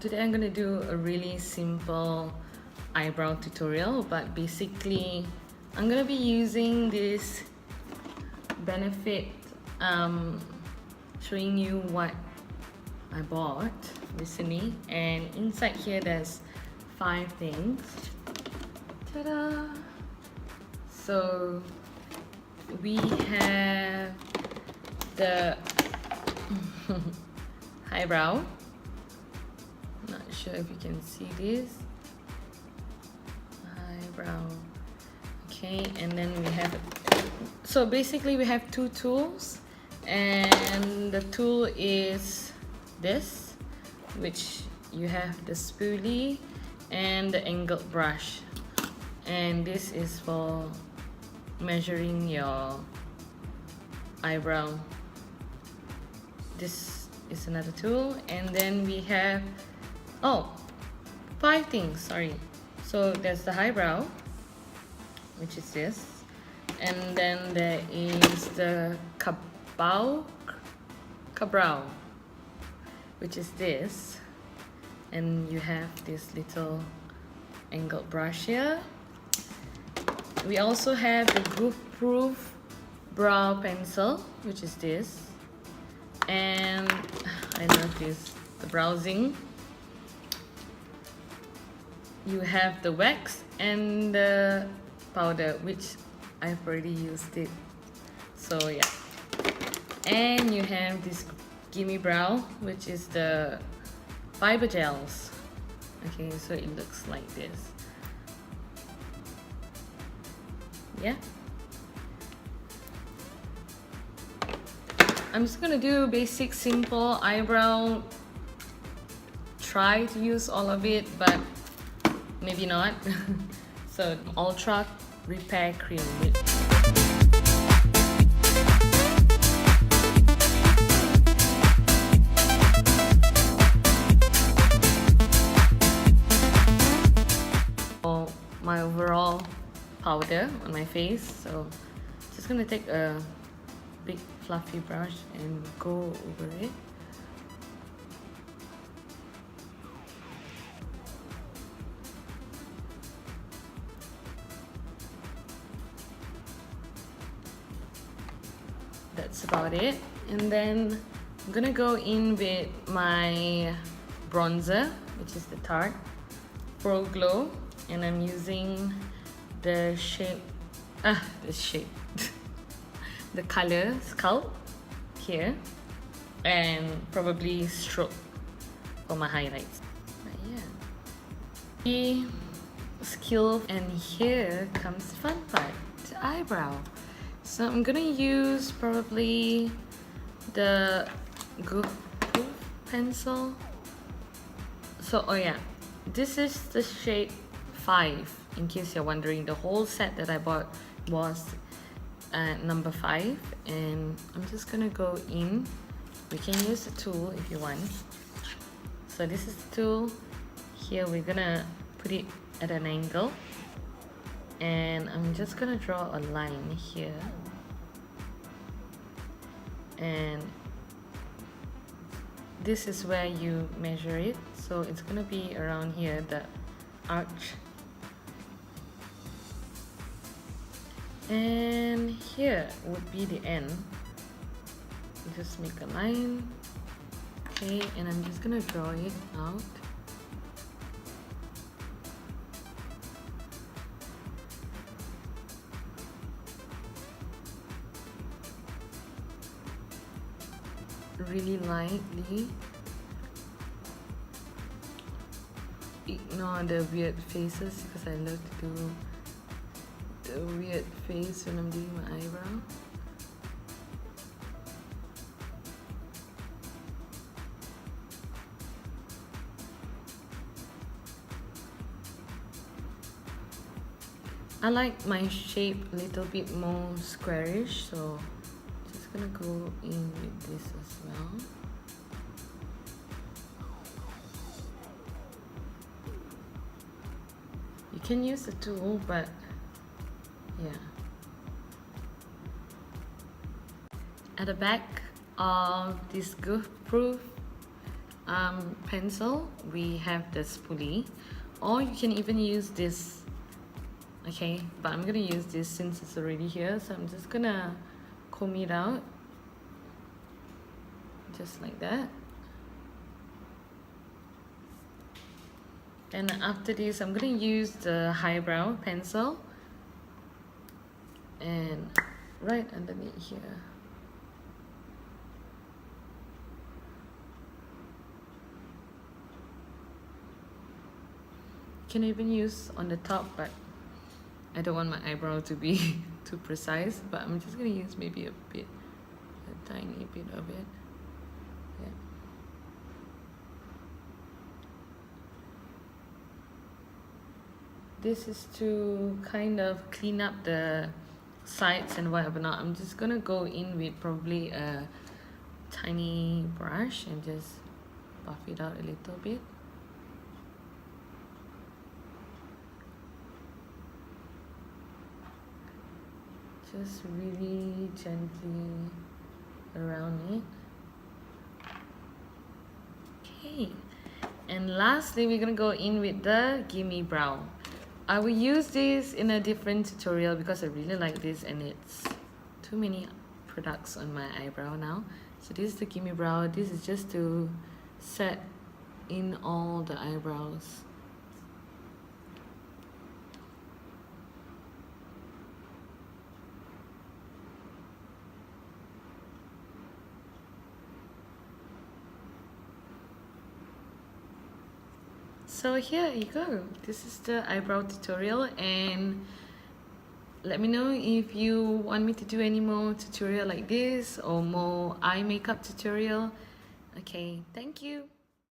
Today I'm gonna do a really simple eyebrow tutorial, but basically I'm gonna be using this Benefit, showing you what I bought recently, and inside here there's 5 things. Ta-da! So we have the eyebrow. Not sure if you can see this eyebrow. Okay, and then we have, so basically we have 2 tools, and the tool is this, which you have the spoolie and the angled brush, and this is for measuring your eyebrow. This is another tool, and then we have 5 things, sorry. So there's the eyebrow, which is this, and then there is the cabrow, which is this, and you have this little angled brush here. We also have the goof-proof brow pencil, which is this, and I love this, the browsing. You have the wax and the powder, which I've already used it, so yeah. And you have this gimme brow, which is the fiber gels. Okay, so it looks like this. Yeah, I'm just gonna do basic simple eyebrow, try to use all of it, but maybe not. So Ultra Repair Cream. My overall powder on my face, so just gonna take a big fluffy brush and go over it. That's about it. And then I'm gonna go in with my bronzer, which is the Tarte Pro Glow, and I'm using the the color Sculpt here, and probably Stroke for my highlights. But yeah, the skill, and here comes the fun part, the eyebrow. So I'm gonna use probably the goof pencil. So this is the shade 5, in case you're wondering. The whole set that I bought was number 5, and I'm just gonna go in. We can use the tool if you want. So this is the tool. Here we're gonna put it at an angle, and I'm just gonna draw a line here, and this is where you measure it, so it's gonna be around here, the arch, and here would be the end. Just make a line. Okay, and I'm just gonna draw it out. Really lightly. Ignore the weird faces, because I love to do the weird face when I'm doing my eyebrow. I like my shape a little bit more squarish, so just gonna go in with this as well. You can use the tool, but yeah. At the back of this goof-proof pencil, we have the spoolie, or you can even use this. Okay, but I'm gonna use this since it's already here, so I'm just gonna comb it out just like that. And after this, I'm gonna use the eyebrow pencil and right underneath here. You can even use on the top, but I don't want my eyebrow to be too precise, but I'm just gonna use maybe a tiny bit of it. Yeah. This is to kind of clean up the sides and whatever. Not. I'm just gonna go in with probably a tiny brush and just buff it out a little bit. Just really gently around it. Okay, and lastly we're gonna go in with the gimme brow. I will use this in a different tutorial because I really like this and it's too many products on my eyebrow now. So this is the gimme brow. This is just to set in all the eyebrows. So here you go. This is the eyebrow tutorial, and let me know if you want me to do any more tutorial like this or more eye makeup tutorial. Okay, thank you.